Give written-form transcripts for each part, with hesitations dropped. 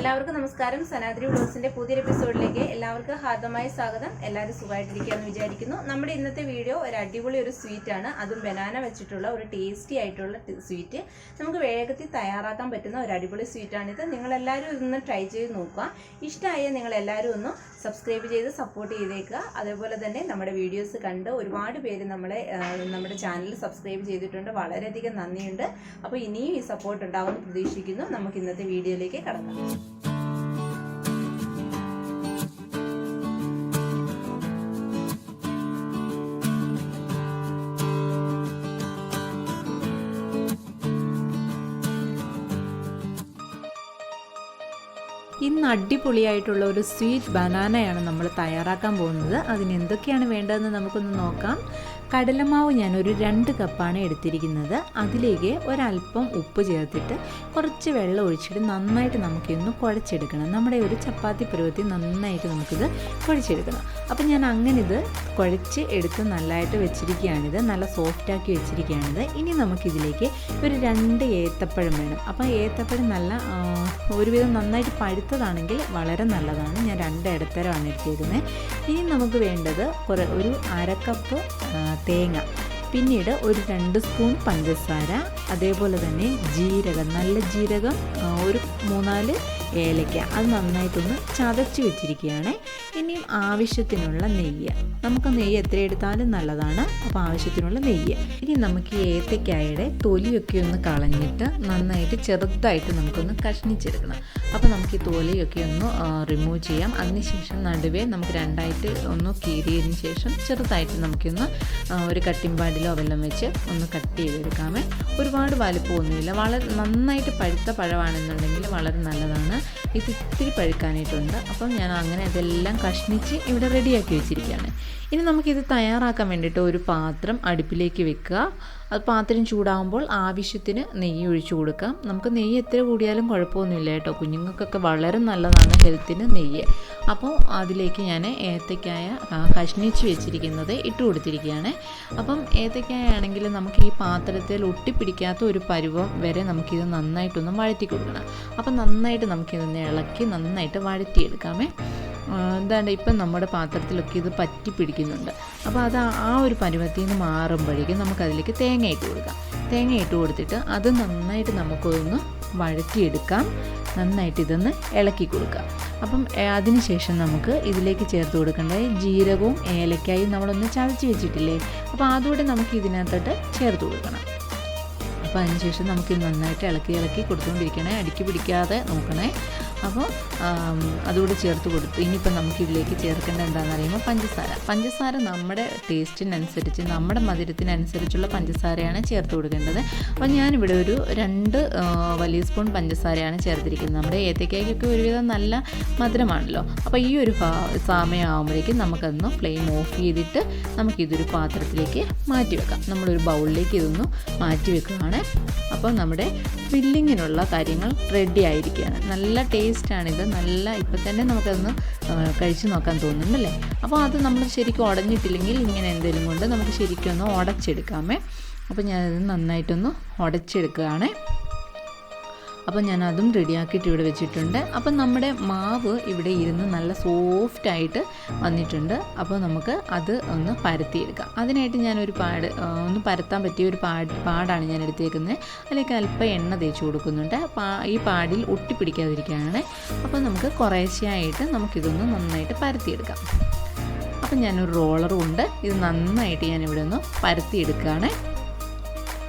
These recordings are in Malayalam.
എല്ലാവർക്കും നമസ്കാരം. സനാദ്രി വ്ലോഗ്സിന്റെ പുതിയൊരു എപ്പിസോഡിലേക്ക് എല്ലാവർക്കും ഹാർദമായ സ്വാഗതം. എല്ലാവരും സുഖമായിട്ടിരിക്കുകയെന്ന് വിചാരിക്കുന്നു. നമ്മുടെ ഇന്നത്തെ വീഡിയോ ഒരു അടിപൊളി ഒരു സ്വീറ്റ് ആണ്. അതും ബനാന വെച്ചിട്ടുള്ള ഒരു ടേസ്റ്റി ആയിട്ടുള്ള സ്വീറ്റ്. നമുക്ക് വേഗത്തിൽ തയ്യാറാക്കാൻ പറ്റുന്ന ഒരു അടിപൊളി സ്വീറ്റാണിത്. നിങ്ങളെല്ലാവരും ഇതൊന്ന് ട്രൈ ചെയ്ത് നോക്കുക. ഇഷ്ടമായ നിങ്ങളെല്ലാവരും ഒന്ന് സബ്സ്ക്രൈബ് ചെയ്ത് സപ്പോർട്ട് ചെയ്തേക്കുക. അതേപോലെ തന്നെ നമ്മുടെ വീഡിയോസ് കണ്ട് ഒരുപാട് പേര് നമ്മുടെ ചാനൽ സബ്സ്ക്രൈബ് ചെയ്തിട്ടുണ്ട്. വളരെയധികം നന്ദിയുണ്ട്. അപ്പോൾ ഇനിയും ഈ സപ്പോർട്ട് ഉണ്ടാവുമെന്ന് പ്രതീക്ഷിക്കുന്നു. നമുക്ക് ഇന്നത്തെ വീഡിയോയിലേക്ക് കടക്കാം. ഇന്ന് അടിപൊളിയായിട്ടുള്ള ഒരു സ്വീറ്റ് ബനാനയാണ് നമ്മൾ തയ്യാറാക്കാൻ പോകുന്നത്. അതിന് എന്തൊക്കെയാണ് വേണ്ടതെന്ന് നമുക്കൊന്ന് നോക്കാം. കടലമാവ് ഞാനൊരു 2 കപ്പാണ് എടുത്തിരിക്കുന്നത്. അതിലേക്ക് ഒരല്പം ഉപ്പ് ചേർത്തിട്ട് കുറച്ച് വെള്ളം ഒഴിച്ചിട്ട് നന്നായിട്ട് നമുക്കൊന്ന് കുഴച്ചെടുക്കണം. നമ്മുടെ ഒരു ചപ്പാത്തി പരുവത്തിൽ നന്നായിട്ട് നമുക്കിത് കുഴച്ചെടുക്കണം. അപ്പം ഞാൻ അങ്ങനെ ഇത് കുഴച്ച് എടുത്ത് നല്ലതായിട്ട് വെച്ചിരിക്കുകയാണിത്. നല്ല സോഫ്റ്റാക്കി വെച്ചിരിക്കുകയാണിത്. ഇനി നമുക്കിതിലേക്ക് ഒരു 2 ഏത്തപ്പഴം വേണം. അപ്പം ഏത്തപ്പഴം നല്ല ഒരുവിധം നന്നായിട്ട് പഴുത്തതാണെങ്കിൽ വളരെ നല്ലതാണ്. ഞാൻ 2 ഇടത്തരമാണ് എടുത്തിരിക്കുന്നത്. ഇനി നമുക്ക് വേണ്ടത് ഒരു 1/2 കപ്പ് തേങ്ങ, പിന്നീട് ഒരു 2 സ്പൂൺ പഞ്ചസാര, അതേപോലെ തന്നെ ജീരകം, നല്ല ജീരകം, ഒരു 3-4 ഏലക്ക, അത് നന്നായിട്ടൊന്ന് ചതച്ച് വെച്ചിരിക്കുകയാണ്. ഇനിയും ആവശ്യത്തിനുള്ള നെയ്യ്, നമുക്ക് നെയ്യ് എത്ര എടുത്താലും നല്ലതാണ്. അപ്പോൾ ആവശ്യത്തിനുള്ള നെയ്യ്. ഇനി നമുക്ക് ഏത്തക്കായുടെ തൊലിയൊക്കെ ഒന്ന് കളഞ്ഞിട്ട് നന്നായിട്ട് ചെറുതായിട്ട് നമുക്കൊന്ന് കഷ്ണിച്ചെടുക്കണം. അപ്പോൾ നമുക്ക് ഈ തൊലിയൊക്കെ ഒന്ന് റിമൂവ് ചെയ്യാം. അതിനുശേഷം നടുവേ നമുക്ക് 2ആയിട്ട് ഒന്ന് കീറിയതിന് ശേഷം ചെറുതായിട്ട് നമുക്കൊന്ന് ഒരു കട്ടിംഗ് പാഡിലോ വെള്ളം വെച്ച് ഒന്ന് കട്ട് ചെയ്തെടുക്കാമേ. ഒരുപാട് വലുപ്പമൊന്നുമില്ല. വളരെ നന്നായിട്ട് പഴുത്ത പഴമാണെന്നുണ്ടെങ്കിൽ വളരെ നല്ലതാണ്. ഇത് ഇത്തിരി പഴുക്കാനായിട്ടുണ്ട്. അപ്പം ഞാൻ അങ്ങനെ അതെല്ലാം കഷ്ണിച്ച് ഇവിടെ റെഡിയാക്കി വെച്ചിരിക്കുകയാണ്. ഇനി നമുക്കിത് തയ്യാറാക്കാൻ വേണ്ടിയിട്ട് ഒരു പാത്രം അടുപ്പിലേക്ക് വെക്കുക. അത് പാത്രം ചൂടാകുമ്പോൾ ആവശ്യത്തിന് നെയ്യ് ഒഴിച്ചു കൊടുക്കാം. നമുക്ക് നെയ്യ് എത്ര കൂടിയാലും കുഴപ്പമൊന്നുമില്ല കേട്ടോ. കുഞ്ഞുങ്ങൾക്കൊക്കെ വളരെ നല്ലതാണ് ഹെൽത്തിന് നെയ്യ്. അപ്പോൾ അതിലേക്ക് ഞാൻ ഏത്തക്കായ കഷ്ണിച്ച് വെച്ചിരിക്കുന്നത് ഇട്ട് കൊടുത്തിരിക്കുകയാണ്. അപ്പം ഏത്തക്കായ ആണെങ്കിൽ നമുക്ക് ഈ പാത്രത്തിൽ ഒട്ടിപ്പിടിക്കാത്ത ഒരു പരുവം വരെ നമുക്കിത് നന്നായിട്ടൊന്ന് വഴറ്റി കൊടുക്കണം. അപ്പം നന്നായിട്ട് നമുക്കിതൊന്ന് ഇളക്കി നന്നായിട്ട് വഴറ്റിയെടുക്കാമേ. എന്താണ്ട് ഇപ്പം നമ്മുടെ പാത്രത്തിലൊക്കെ ഇത് പറ്റി പിടിക്കുന്നുണ്ട്. അപ്പോൾ അത് ആ ഒരു പരുവത്തിൽ നിന്ന് മാറുമ്പോഴേക്കും നമുക്കതിലേക്ക് തേങ്ങ ഇട്ട് കൊടുക്കാം. തേങ്ങ ഇട്ട് കൊടുത്തിട്ട് അത് നന്നായിട്ട് നമുക്കൊന്ന് വഴറ്റിയെടുക്കാം. നന്നായിട്ട് ഇതൊന്ന് ഇളക്കി കൊടുക്കാം. അപ്പം അതിനുശേഷം നമുക്ക് ഇതിലേക്ക് ചേർത്ത് കൊടുക്കേണ്ടത് ജീരകവും ഏലക്കായും നമ്മളൊന്ന് ചതച്ച് വെച്ചിട്ടില്ലേ, അപ്പോൾ അതുകൂടെ നമുക്ക് ഇതിനകത്തോട്ട് ചേർത്ത് കൊടുക്കണം. അപ്പോൾ അതിനുശേഷം നമുക്കിത് നന്നായിട്ട് ഇളക്കി കൊടുത്തുകൊണ്ടിരിക്കണേ. അടുക്കി പിടിക്കാതെ നോക്കണേ. അപ്പോൾ അതുകൂടെ ചേർത്ത് കൊടുത്തു. ഇനിയിപ്പോൾ നമുക്കിതിലേക്ക് ചേർക്കേണ്ടത് എന്താണെന്ന് അറിയുമ്പോൾ പഞ്ചസാര നമ്മുടെ ടേസ്റ്റിനനുസരിച്ച്, നമ്മുടെ മധുരത്തിനനുസരിച്ചുള്ള പഞ്ചസാരയാണ് ചേർത്ത് കൊടുക്കേണ്ടത്. അപ്പോൾ ഞാനിവിടെ ഒരു 2 വലിയ സ്പൂൺ പഞ്ചസാരയാണ് ചേർത്തിരിക്കുന്നത്. നമ്മുടെ ഏത്തക്കായ്ക്കൊക്കെ ഒരുവിധം നല്ല മധുരമാണല്ലോ. അപ്പോൾ ഈ ഒരു സമയമാകുമ്പോഴേക്കും നമുക്കതൊന്ന് ഫ്ലെയിം ഓഫ് ചെയ്തിട്ട് നമുക്കിതൊരു പാത്രത്തിലേക്ക് മാറ്റി വെക്കാം. നമ്മളൊരു ബൗളിലേക്ക് ഇതൊന്ന് മാറ്റി വെക്കുകയാണ്. അപ്പോൾ നമ്മുടെ ഫില്ലിങ്ങിനുള്ള കാര്യങ്ങൾ റെഡി ആയിരിക്കുകയാണ്. നല്ല ടേസ്റ്റാണിത്. നല്ല ഇപ്പം തന്നെ നമുക്കതൊന്ന് കഴിച്ച് നോക്കാൻ തോന്നുന്നുണ്ടല്ലേ. അപ്പോൾ അത് നമ്മൾ ശരിക്കും ഉടഞ്ഞിട്ടില്ലെങ്കിൽ ഇങ്ങനെ എന്തെങ്കിലും കൊണ്ട് നമുക്ക് ശരിക്കും ഒന്ന് ഉടച്ചെടുക്കാമേ. അപ്പോൾ ഞാനത് നന്നായിട്ടൊന്ന് ഉടച്ചെടുക്കുകയാണ്. അപ്പോൾ ഞാൻ അതും റെഡിയാക്കിയിട്ട് ഇവിടെ വെച്ചിട്ടുണ്ട്. അപ്പം നമ്മുടെ മാവ് ഇവിടെ ഇരുന്ന് നല്ല സോഫ്റ്റായിട്ട് വന്നിട്ടുണ്ട്. അപ്പോൾ നമുക്ക് അത് ഒന്ന് പരത്തിയെടുക്കാം. അതിനായിട്ട് ഞാനൊരു ഒന്ന് പരത്താൻ പറ്റിയ ഒരു പാടാണ് ഞാൻ എടുത്തേക്കുന്നത്. അതിലേക്ക് അല്പം എണ്ണ തേച്ച് കൊടുക്കുന്നുണ്ട്. ഈ പാടിൽ ഒട്ടിപ്പിടിക്കാതിരിക്കുകയാണ്. അപ്പോൾ നമുക്ക് കുറേശ്ശെയായിട്ട് നമുക്കിതൊന്ന് നന്നായിട്ട് പരത്തിയെടുക്കാം. അപ്പം ഞാനൊരു റോളറും ഉണ്ട്. ഇത് നന്നായിട്ട് ഞാനിവിടെ ഒന്ന് പരത്തിയെടുക്കുകയാണ്.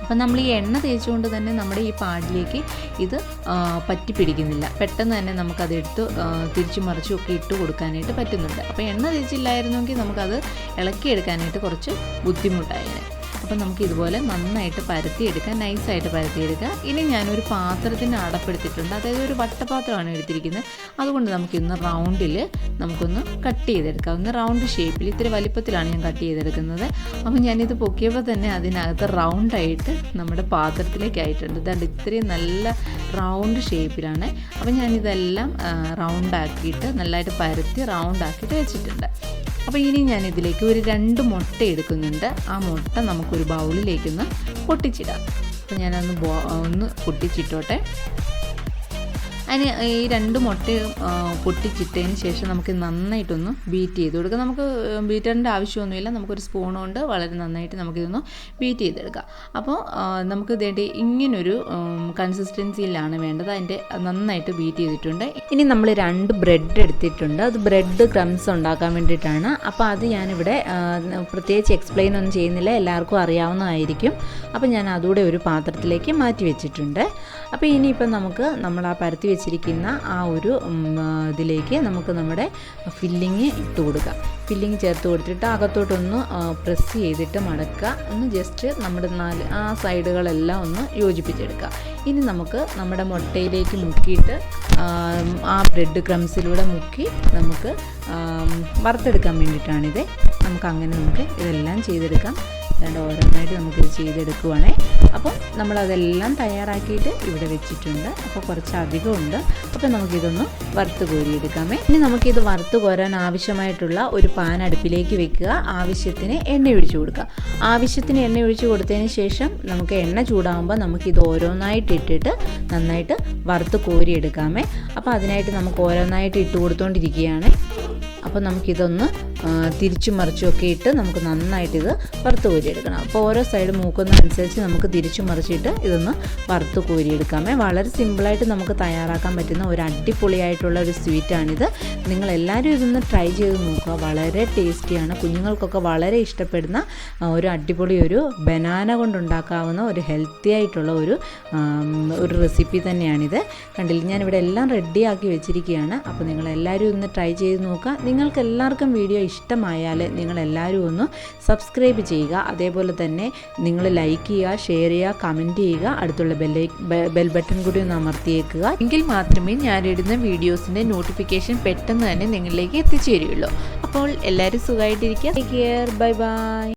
അപ്പം നമ്മൾ ഈ എണ്ണ തേച്ചുകൊണ്ട് തന്നെ നമ്മുടെ ഈ പാടിലേക്ക് ഇത് പറ്റി പിടിക്കുന്നില്ല. പെട്ടെന്ന് തന്നെ നമുക്കതെടുത്ത് തിരിച്ചു മറിച്ചും ഒക്കെ ഇട്ട് കൊടുക്കാനായിട്ട് പറ്റുന്നുണ്ട്. അപ്പോൾ എണ്ണ തേച്ചില്ലായിരുന്നെങ്കിൽ നമുക്കത് ഇളക്കിയെടുക്കാനായിട്ട് കുറച്ച് ബുദ്ധിമുട്ടായിരുന്നു. അപ്പം നമുക്ക് ഇതുപോലെ നന്നായിട്ട് പരത്തിയെടുക്കാം, നൈസായിട്ട് പരത്തിയെടുക്കാം. ഇനി ഞാനൊരു പാത്രത്തിന് അടപ്പെടുത്തിട്ടുണ്ട്. അതായത് ഒരു വട്ടപാത്രമാണ് എടുത്തിരിക്കുന്നത്. അതുകൊണ്ട് നമുക്കിന്ന് റൗണ്ടിൽ നമുക്കൊന്ന് കട്ട് ചെയ്തെടുക്കാം. ഒന്ന് റൗണ്ട് ഷേപ്പിൽ, ഇത്തിരി വലിപ്പത്തിലാണ് ഞാൻ കട്ട് ചെയ്തെടുക്കുന്നത്. അപ്പം ഞാനിത് പൊക്കിയപ്പോൾ തന്നെ അതിനകത്ത് റൗണ്ടായിട്ട് നമ്മുടെ പാത്രത്തിലേക്ക് ആയിട്ടുണ്ട്. ഇതാണ്ട് ഇത്രയും നല്ല റൗണ്ട് ഷേപ്പിലാണ്. അപ്പം ഞാനിതെല്ലാം റൗണ്ടാക്കിയിട്ട് നല്ലതായിട്ട് പരത്തി റൗണ്ടാക്കിയിട്ട് വെച്ചിട്ടുണ്ട്. അപ്പോൾ ഇനി ഞാനിതിലേക്ക് ഒരു 2 മുട്ട എടുക്കുന്നുണ്ട്. ആ മുട്ട നമുക്കൊരു ബൗളിലേക്കൊന്ന് പൊട്ടിച്ചിടാം. അപ്പോൾ ഞാനൊന്ന് പൊട്ടിച്ചിട്ടോട്ടെ. അതിന് ഈ 2 മുട്ടയും പൊട്ടിച്ചിട്ടതിന് ശേഷം നമുക്ക് നന്നായിട്ടൊന്ന് ബീറ്റ് ചെയ്ത് കൊടുക്കാം. നമുക്ക് ബീറ്ററിൻ്റെ ആവശ്യമൊന്നുമില്ല, നമുക്കൊരു സ്പൂൺ കൊണ്ട് വളരെ നന്നായിട്ട് നമുക്കിതൊന്ന് ബീറ്റ് ചെയ്തെടുക്കാം. അപ്പോൾ നമുക്ക് ഇതേണ്ടി ഇങ്ങനൊരു കൺസിസ്റ്റൻസിയിലാണ് വേണ്ടത്. അതിൻ്റെ നന്നായിട്ട് ബീറ്റ് ചെയ്തിട്ടുണ്ട്. ഇനി നമ്മൾ 2 ബ്രെഡ് എടുത്തിട്ടുണ്ട്. അത് ബ്രെഡ് ക്രംസ് ഉണ്ടാക്കാൻ വേണ്ടിയിട്ടാണ്. അപ്പോൾ അത് ഞാനിവിടെ പ്രത്യേകിച്ച് എക്സ്പ്ലെയിൻ ഒന്നും ചെയ്യുന്നില്ല, എല്ലാവർക്കും അറിയാവുന്നതായിരിക്കും. അപ്പോൾ ഞാൻ അതുകൂടെ ഒരു പാത്രത്തിലേക്ക് മാറ്റി വെച്ചിട്ടുണ്ട്. അപ്പോൾ ഇനിയിപ്പം നമ്മൾ ആ പരത്തി വെച്ചിരിക്കുന്ന ആ ഒരു ഇതിലേക്ക് നമുക്ക് നമ്മുടെ ഫില്ലിങ് ഇട്ട് കൊടുക്കാം. ഫില്ലിങ് ചേർത്ത് കൊടുത്തിട്ട് അകത്തോട്ടൊന്ന് പ്രസ് ചെയ്തിട്ട് മടക്കുക. ഒന്ന് ജസ്റ്റ് നമ്മുടെ 4 ആ സൈഡുകളെല്ലാം ഒന്ന് യോജിപ്പിച്ചെടുക്കുക. ഇനി നമുക്ക് നമ്മുടെ മുട്ടയിലേക്ക് മുക്കിയിട്ട് ആ ബ്രെഡ് ക്രംസിലൂടെ മുക്കി നമുക്ക് വറുത്തെടുക്കാൻ വേണ്ടിയിട്ടാണിത്. നമുക്ക് ഇതെല്ലാം ചെയ്തെടുക്കാം. ഓരോന്നായിട്ട് നമുക്കിത് ചെയ്തെടുക്കുവാണേ. അപ്പം നമ്മളതെല്ലാം തയ്യാറാക്കിയിട്ട് ഇവിടെ വെച്ചിട്ടുണ്ട്. അപ്പോൾ കുറച്ച് അധികമുണ്ട്. അപ്പോൾ നമുക്കിതൊന്ന് വറുത്ത് കോരിയെടുക്കാമേ. ഇനി നമുക്കിത് വറുത്ത് കോരാൻ ആവശ്യമായിട്ടുള്ള ഒരു പാൻ അടുപ്പിലേക്ക് വെക്കുക. ആവശ്യത്തിന് എണ്ണ ഒഴിച്ചു കൊടുക്കുക. ആവശ്യത്തിന് എണ്ണ ഒഴിച്ച് കൊടുത്തതിന് ശേഷം നമുക്ക് എണ്ണ ചൂടാകുമ്പോൾ നമുക്കിത് ഓരോന്നായിട്ട് ഇട്ടിട്ട് നന്നായിട്ട് വറുത്ത് കോരിയെടുക്കാമേ. അപ്പോൾ അതിനായിട്ട് നമുക്ക് ഓരോന്നായിട്ട് ഇട്ട് കൊടുത്തുകൊണ്ടിരിക്കുകയാണ്. അപ്പോൾ നമുക്കിതൊന്ന് തിരിച്ചും മറിച്ചുമൊക്കെ ഇട്ട് നമുക്ക് നന്നായിട്ടിത് വറുത്ത് കോരിയെടുക്കണം. അപ്പോൾ ഓരോ സൈഡ് മൂക്കുന്നതനുസരിച്ച് നമുക്ക് തിരിച്ചും മറിച്ചിട്ട് ഇതൊന്ന് വറുത്ത് കോരിയെടുക്കാമേ. വളരെ സിമ്പിളായിട്ട് നമുക്ക് തയ്യാറാക്കാൻ പറ്റുന്ന ഒരു അടിപൊളിയായിട്ടുള്ള ഒരു സ്വീറ്റാണിത്. നിങ്ങളെല്ലാവരും ഇതൊന്ന് ട്രൈ ചെയ്ത് നോക്കുക. വളരെ ടേസ്റ്റിയാണ്. കുഞ്ഞുങ്ങൾക്കൊക്കെ വളരെ ഇഷ്ടപ്പെടുന്ന ഒരു അടിപൊളി ഒരു ബനാന കൊണ്ടുണ്ടാക്കാവുന്ന ഒരു ഹെൽത്തി ആയിട്ടുള്ള ഒരു റെസിപ്പി തന്നെയാണിത്. കണ്ടില്ല, ഞാനിവിടെ എല്ലാം റെഡിയാക്കി വെച്ചിരിക്കുകയാണ്. അപ്പോൾ നിങ്ങളെല്ലാവരും ഒന്ന് ട്രൈ ചെയ്ത് നോക്കുക. നിങ്ങൾക്ക് എല്ലാവർക്കും വീഡിയോ ഇഷ്ടമായാൽ നിങ്ങളെല്ലാവരും ഒന്ന് സബ്സ്ക്രൈബ് ചെയ്യുക. അതേപോലെ തന്നെ നിങ്ങൾ ലൈക്ക് ചെയ്യുക, ഷെയർ ചെയ്യുക, കമൻറ്റ് ചെയ്യുക. അടുത്തുള്ള ബെൽ ബട്ടൺ കൂടി ഒന്ന് അമർത്തിയേക്കുക. എങ്കിൽ മാത്രമേ ഞാനിടുന്ന വീഡിയോസിൻ്റെ നോട്ടിഫിക്കേഷൻ പെട്ടെന്ന് തന്നെ നിങ്ങളിലേക്ക് എത്തിച്ചേരുകയുള്ളൂ. അപ്പോൾ എല്ലാവരും സുഖമായിട്ടിരിക്കുക. Take care. Bye by.